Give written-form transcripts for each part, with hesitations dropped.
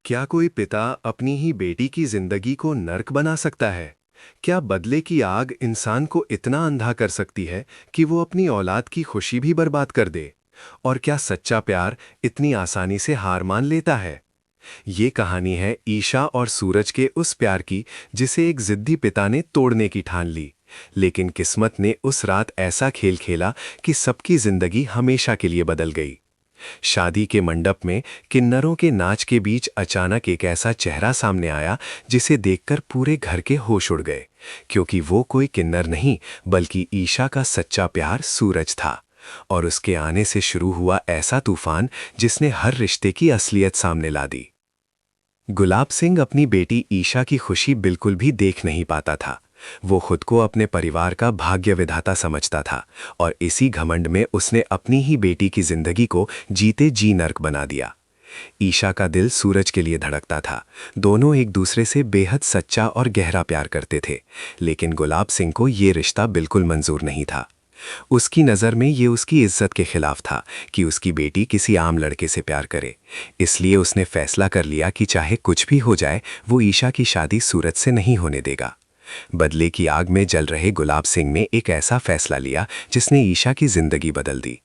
क्या कोई पिता अपनी ही बेटी की जिंदगी को नर्क बना सकता है? क्या बदले की आग इंसान को इतना अंधा कर सकती है कि वो अपनी औलाद की खुशी भी बर्बाद कर दे? और क्या सच्चा प्यार इतनी आसानी से हार मान लेता है? ये कहानी है ईशा और सूरज के उस प्यार की जिसे एक जिद्दी पिता ने तोड़ने की ठान ली। लेकिन किस्मत ने उस रात ऐसा खेल खेला कि सबकी जिंदगी हमेशा के लिए बदल गई। शादी के मंडप में किन्नरों के नाच के बीच अचानक एक ऐसा चेहरा सामने आया जिसे देखकर पूरे घर के होश उड़ गए, क्योंकि वो कोई किन्नर नहीं बल्कि ईशा का सच्चा प्यार सूरज था। और उसके आने से शुरू हुआ ऐसा तूफान जिसने हर रिश्ते की असलियत सामने ला दी। गुलाब सिंह अपनी बेटी ईशा की खुशी बिल्कुल भी देख नहीं पाता था। वो खुद को अपने परिवार का भाग्य विधाता समझता था और इसी घमंड में उसने अपनी ही बेटी की जिंदगी को जीते जी नर्क बना दिया। ईशा का दिल सूरज के लिए धड़कता था। दोनों एक दूसरे से बेहद सच्चा और गहरा प्यार करते थे, लेकिन गुलाब सिंह को ये रिश्ता बिल्कुल मंजूर नहीं था। उसकी नज़र में ये उसकी इज्जत के खिलाफ था कि उसकी बेटी किसी आम लड़के से प्यार करे। इसलिए उसने फैसला कर लिया कि चाहे कुछ भी हो जाए वो ईशा की शादी सूरज से नहीं होने देगा। बदले की आग में जल रहे गुलाब सिंह ने एक ऐसा फैसला लिया जिसने ईशा की जिंदगी बदल दी।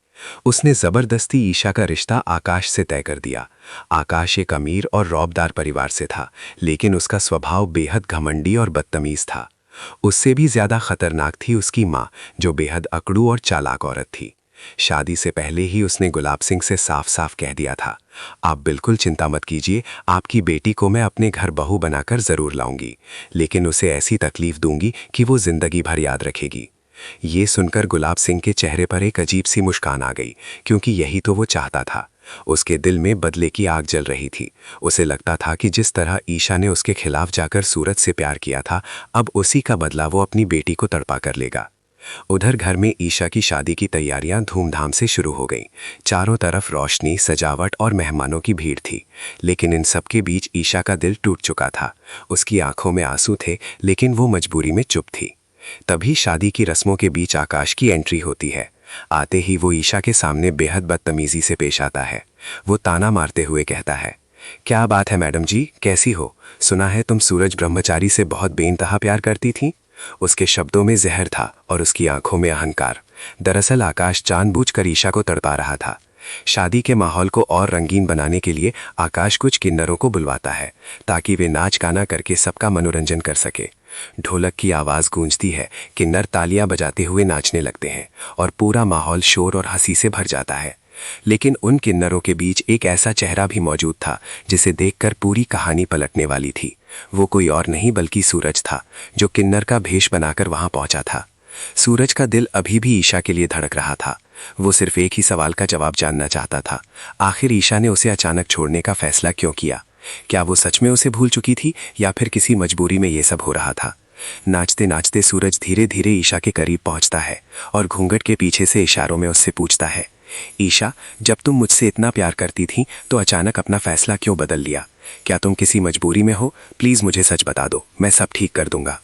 उसने जबरदस्ती ईशा का रिश्ता आकाश से तय कर दिया। आकाश एक अमीर और रौबदार परिवार से था, लेकिन उसका स्वभाव बेहद घमंडी और बदतमीज था। उससे भी ज्यादा खतरनाक थी उसकी माँ, जो बेहद अकड़ू और चालाक औरत थी। शादी से पहले ही उसने गुलाब सिंह से साफ साफ कह दिया था, आप बिल्कुल चिंता मत कीजिए, आपकी बेटी को मैं अपने घर बहू बनाकर जरूर लाऊंगी, लेकिन उसे ऐसी तकलीफ दूंगी कि वो जिंदगी भर याद रखेगी। ये सुनकर गुलाब सिंह के चेहरे पर एक अजीब सी मुस्कान आ गई, क्योंकि यही तो वो चाहता था। उसके दिल में बदले की आग जल रही थी। उसे लगता था कि जिस तरह ईशा ने उसके खिलाफ जाकर सूरज से प्यार किया था, अब उसी का बदला वो अपनी बेटी को तड़पा कर लेगा। उधर घर में ईशा की शादी की तैयारियां धूमधाम से शुरू हो गईं। चारों तरफ रोशनी, सजावट और मेहमानों की भीड़ थी, लेकिन इन सब के बीच ईशा का दिल टूट चुका था। उसकी आंखों में आंसू थे, लेकिन वो मजबूरी में चुप थी। तभी शादी की रस्मों के बीच आकाश की एंट्री होती है। आते ही वो ईशा के सामने बेहद बदतमीजी से पेश आता है। वो ताना मारते हुए कहता है, क्या बात है मैडम जी, कैसी हो? सुना है तुम सूरज ब्रह्मचारी से बहुत बेइंतहा प्यार करती थी। उसके शब्दों में जहर था और उसकी आंखों में अहंकार। दरअसल आकाश जानबूझकर ईशा को तड़पा रहा था। शादी के माहौल को और रंगीन बनाने के लिए आकाश कुछ किन्नरों को बुलवाता है, ताकि वे नाच गाना करके सबका मनोरंजन कर सके। ढोलक की आवाज गूंजती है, किन्नर तालियां बजाते हुए नाचने लगते हैं और पूरा माहौल शोर और हंसी से भर जाता है। लेकिन उन किन्नरों के बीच एक ऐसा चेहरा भी मौजूद था जिसे देखकर पूरी कहानी पलटने वाली थी। वो कोई और नहीं बल्कि सूरज था, जो किन्नर का भेष बनाकर वहां पहुंचा था। सूरज का दिल अभी भी ईशा के लिए धड़क रहा था। वो सिर्फ एक ही सवाल का जवाब जानना चाहता था, आखिर ईशा ने उसे अचानक छोड़ने का फैसला क्यों किया? क्या वो सच में उसे भूल चुकी थी या फिर किसी मजबूरी में ये सब हो रहा था? नाचते नाचते सूरज धीरे धीरे ईशा के करीब पहुंचता है और घूंघट के पीछे से इशारों में उससे पूछता है, ईशा, जब तुम मुझसे इतना प्यार करती थी तो अचानक अपना फैसला क्यों बदल लिया? क्या तुम किसी मजबूरी में हो? प्लीज मुझे सच बता दो, मैं सब ठीक कर दूंगा।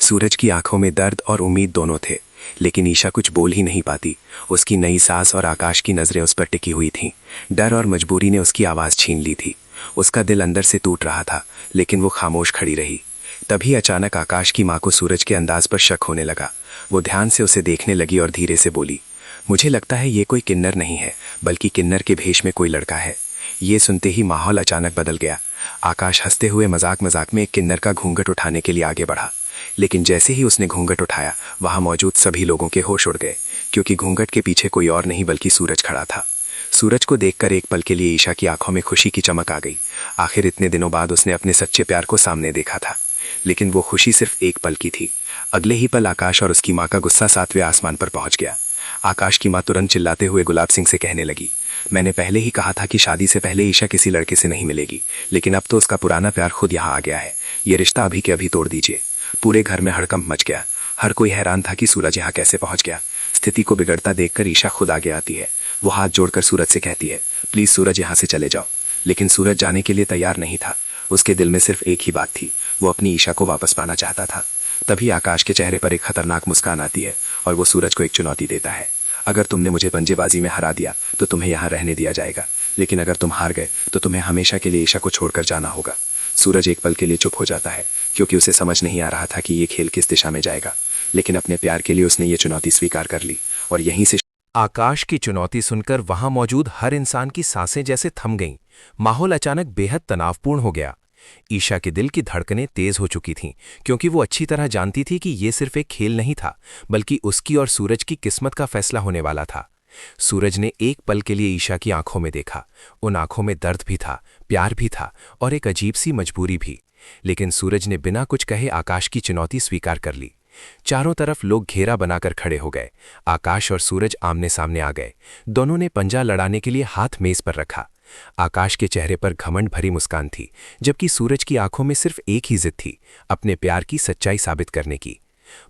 सूरज की आंखों में दर्द और उम्मीद दोनों थे, लेकिन ईशा कुछ बोल ही नहीं पाती। उसकी नई सास और आकाश की नजरें उस पर टिकी हुई थीं। डर और मजबूरी ने उसकी आवाज छीन ली थी। उसका दिल अंदर से टूट रहा था, लेकिन वो खामोश खड़ी रही। तभी अचानक आकाश की माँ को सूरज के अंदाज पर शक होने लगा। वो ध्यान से उसे देखने लगी और धीरे से बोली, मुझे लगता है ये कोई किन्नर नहीं है, बल्कि किन्नर के भेष में कोई लड़का है। ये सुनते ही माहौल अचानक बदल गया। आकाश हंसते हुए मजाक मजाक में एक किन्नर का घूंघट उठाने के लिए आगे बढ़ा, लेकिन जैसे ही उसने घूंघट उठाया, वहां मौजूद सभी लोगों के होश उड़ गए, क्योंकि घूंघट के पीछे कोई और नहीं बल्कि सूरज खड़ा था। सूरज को देखकर एक पल के लिए ईशा की आंखों में खुशी की चमक आ गई। आखिर इतने दिनों बाद उसने अपने सच्चे प्यार को सामने देखा था, लेकिन वो खुशी सिर्फ एक पल की थी। अगले ही पल आकाश और उसकी माँ का गुस्सा 7वें आसमान पर पहुंच गया। आकाश की माँ तुरंत चिल्लाते हुए गुलाब सिंह से कहने लगी, मैंने पहले ही कहा था कि शादी से पहले ईशा किसी लड़के से नहीं मिलेगी, लेकिन अब तो उसका पुराना प्यार खुद यहाँ आ गया है। ये रिश्ता अभी के अभी तोड़ दीजिए। पूरे घर में हड़कंप मच गया। हर कोई हैरान था कि सूरज यहाँ कैसे पहुंच गया। स्थिति को बिगड़ता देखकर ईशा खुद आगे आती है। वो हाथ जोड़कर सूरज से कहती है, प्लीज सूरज, यहाँ से चले जाओ। लेकिन सूरज जाने के लिए तैयार नहीं था। उसके दिल में सिर्फ एक ही बात थी, वो अपनी ईशा को वापस पाना चाहता था। तभी आकाश के चेहरे पर एक खतरनाक मुस्कान आती है और वो सूरज को एक चुनौती देता है, अगर तुमने मुझे पंजेबाजी में हरा दिया तो तुम्हें यहाँ रहने दिया जाएगा, लेकिन अगर तुम हार गए तो तुम्हें हमेशा के लिए ईशा को छोड़कर जाना होगा। सूरज एक पल के लिए चुप हो जाता है, क्योंकि उसे समझ नहीं आ रहा था कि ये खेल किस दिशा में जाएगा। लेकिन अपने प्यार के लिए उसने ये चुनौती स्वीकार कर ली, और यहीं से आकाश की चुनौती सुनकर वहां मौजूद हर इंसान की सांसें जैसे थम गईं। माहौल अचानक बेहद तनावपूर्ण हो गया। ईशा के दिल की धड़कनें तेज हो चुकी थीं, क्योंकि वो अच्छी तरह जानती थी कि ये सिर्फ एक खेल नहीं था, बल्कि उसकी और सूरज की किस्मत का फैसला होने वाला था। सूरज ने एक पल के लिए ईशा की आंखों में देखा। उन आंखों में दर्द भी था, प्यार भी था और एक अजीब सी मजबूरी भी। लेकिन सूरज ने बिना कुछ कहे आकाश की चुनौती स्वीकार कर ली। चारों तरफ लोग घेरा बनाकर खड़े हो गए। आकाश और सूरज आमने सामने आ गए। दोनों ने पंजा लड़ाने के लिए हाथ मेज पर रखा। आकाश के चेहरे पर घमंड भरी मुस्कान थी, जबकि सूरज की आंखों में सिर्फ एक ही जिद थी, अपने प्यार की सच्चाई साबित करने की।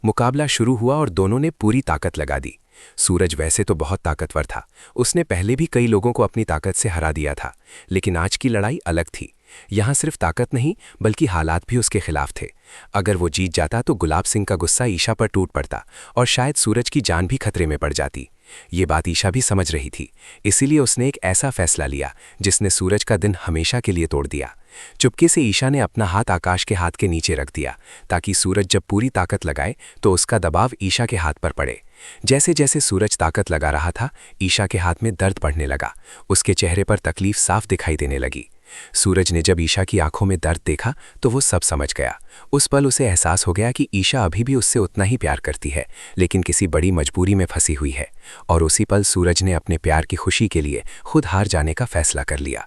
मुकाबला शुरू हुआ और दोनों ने पूरी ताकत लगा दी। सूरज वैसे तो बहुत ताकतवर था, उसने पहले भी कई लोगों को अपनी ताकत से हरा दिया था, लेकिन आज की लड़ाई अलग थी। यहां सिर्फ ताकत नहीं, बल्कि हालात भी उसके खिलाफ थे। अगर वो जीत जाता तो गुलाब सिंह का गुस्सा ईशा पर टूट पड़ता और शायद सूरज की जान भी खतरे में पड़ जाती। ये बात ईशा भी समझ रही थी, इसीलिए उसने एक ऐसा फैसला लिया जिसने सूरज का दिन हमेशा के लिए तोड़ दिया। चुपके से ईशा ने अपना हाथ आकाश के हाथ के नीचे रख दिया, ताकि सूरज जब पूरी ताकत लगाए तो उसका दबाव ईशा के हाथ पर पड़े। जैसे जैसे सूरज ताकत लगा रहा था, ईशा के हाथ में दर्द बढ़ने लगा। उसके चेहरे पर तकलीफ साफ दिखाई देने लगी। सूरज ने जब ईशा की आंखों में दर्द देखा तो वो सब समझ गया। उस पल उसे एहसास हो गया कि ईशा अभी भी उससे उतना ही प्यार करती है, लेकिन किसी बड़ी मजबूरी में फंसी हुई है। और उसी पल सूरज ने अपने प्यार की खुशी के लिए खुद हार जाने का फैसला कर लिया।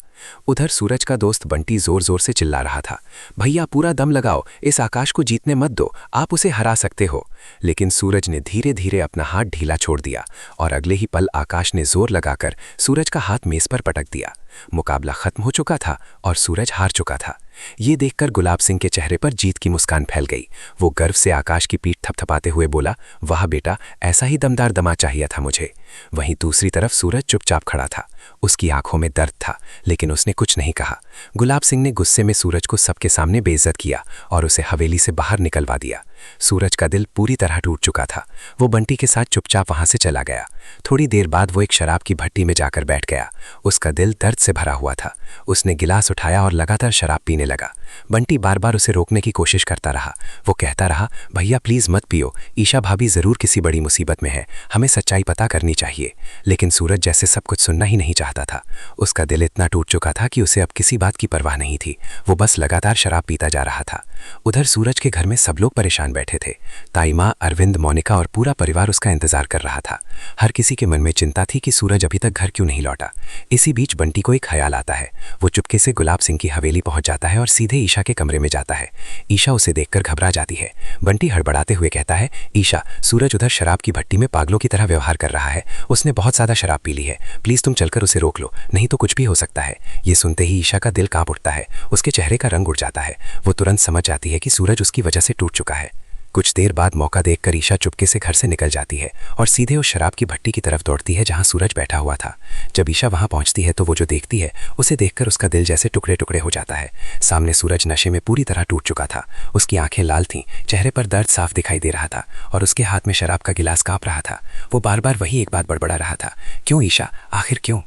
उधर सूरज का दोस्त बंटी जोर जोर से चिल्ला रहा था, भैया पूरा दम लगाओ, इस आकाश को जीतने मत दो, आप उसे हरा सकते हो। लेकिन सूरज ने धीरे धीरे अपना हाथ ढीला छोड़ दिया और अगले ही पल आकाश ने जोर लगाकर सूरज का हाथ मेज पर पटक दिया। मुकाबला खत्म हो चुका था और सूरज हार चुका था। ये देखकर गुलाब सिंह के चेहरे पर जीत की मुस्कान फैल गई। वो गर्व से आकाश की पीठ थपथपाते हुए बोला, वाह बेटा, ऐसा ही दमदार दमा चाहिए था मुझे। वहीं दूसरी तरफ सूरज चुपचाप खड़ा था। उसकी आंखों में दर्द था, लेकिन उसने कुछ नहीं कहा। गुलाब सिंह ने गुस्से में सूरज को सबके सामने बेइज्जत किया और उसे हवेली से बाहर निकलवा दिया। सूरज का दिल पूरी तरह टूट चुका था। वो बंटी के साथ चुपचाप वहां से चला गया। थोड़ी देर बाद वो एक शराब की भट्टी में जाकर बैठ गया। उसका दिल दर्द से भरा हुआ था। उसने गिलास उठाया और लगातार शराब पीने लगा। बंटी बार बार उसे रोकने की कोशिश करता रहा। वो कहता रहा, भैया प्लीज मत पियो, ईशा भाभी जरूर किसी बड़ी मुसीबत में है, हमें सच्चाई पता करनी चाहिए। लेकिन सूरज जैसे सब कुछ सुनना ही नहीं चाहता था। उसका दिल इतना टूट चुका था कि उसे अब किसी बात की परवाह नहीं थी। वो बस लगातार शराब पीता जा रहा था। उधर सूरज के घर में सब लोग परेशान बैठे थे। ताई माँ, अरविंद, मोनिका और पूरा परिवार उसका इंतजार कर रहा था। हर किसी के मन में चिंता थी कि सूरज अभी तक घर क्यों नहीं लौटा। इसी बीच बंटी को एक ख्याल आता है। वो चुपके से गुलाब सिंह की हवेली पहुंच जाता है और सीधे ईशा के कमरे में जाता है। ईशा उसे देखकर घबरा जाती है। बंटी हड़बड़ाते हुए कहता है, ईशा, सूरज उधर शराब की भट्टी में पागलों की तरह व्यवहार कर रहा है। उसने बहुत ज्यादा शराब पी ली है, प्लीज तुम चलकर उसे रोक लो, नहीं तो कुछ भी हो सकता है। ये सुनते ही ईशा का दिल कांप उठता है। उसके चेहरे का रंग उड़ जाता है। वो तुरंत समझ जाती है कि सूरज उसकी वजह से टूट चुका है। कुछ देर बाद मौका देखकर ईशा चुपके से घर से निकल जाती है और सीधे उस शराब की भट्टी की तरफ दौड़ती है जहां सूरज बैठा हुआ था। जब ईशा वहां पहुंचती है तो वो जो देखती है उसे देखकर उसका दिल जैसे टुकड़े टुकड़े हो जाता है। सामने सूरज नशे में पूरी तरह टूट चुका था। उसकी आंखें लाल थीं, चेहरे पर दर्द साफ दिखाई दे रहा था और उसके हाथ में शराब का गिलास कांप रहा था। वो बार बार वही एक बात बड़बड़ा रहा था, क्यों ईशा, आखिर क्यों?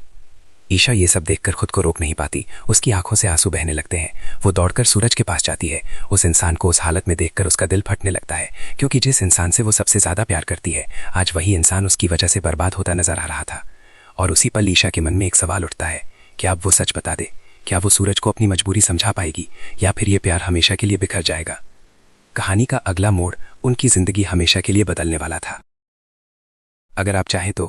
ईशा ये सब देखकर खुद को रोक नहीं पाती। उसकी आंखों से आंसू बहने लगते हैं। वो दौड़कर सूरज के पास जाती है। उस इंसान को उस हालत में देखकर उसका दिल फटने लगता है, क्योंकि जिस इंसान से वो सबसे ज्यादा प्यार करती है, आज वही इंसान उसकी वजह से बर्बाद होता नजर आ रहा था। और उसी पल ईशा के मन में एक सवाल उठता है, क्या अब वो सच बता दे? क्या वो सूरज को अपनी मजबूरी समझा पाएगी, या फिर ये प्यार हमेशा के लिए बिखर जाएगा? कहानी का अगला मोड़ उनकी जिंदगी हमेशा के लिए बदलने वाला था। अगर आप चाहें तो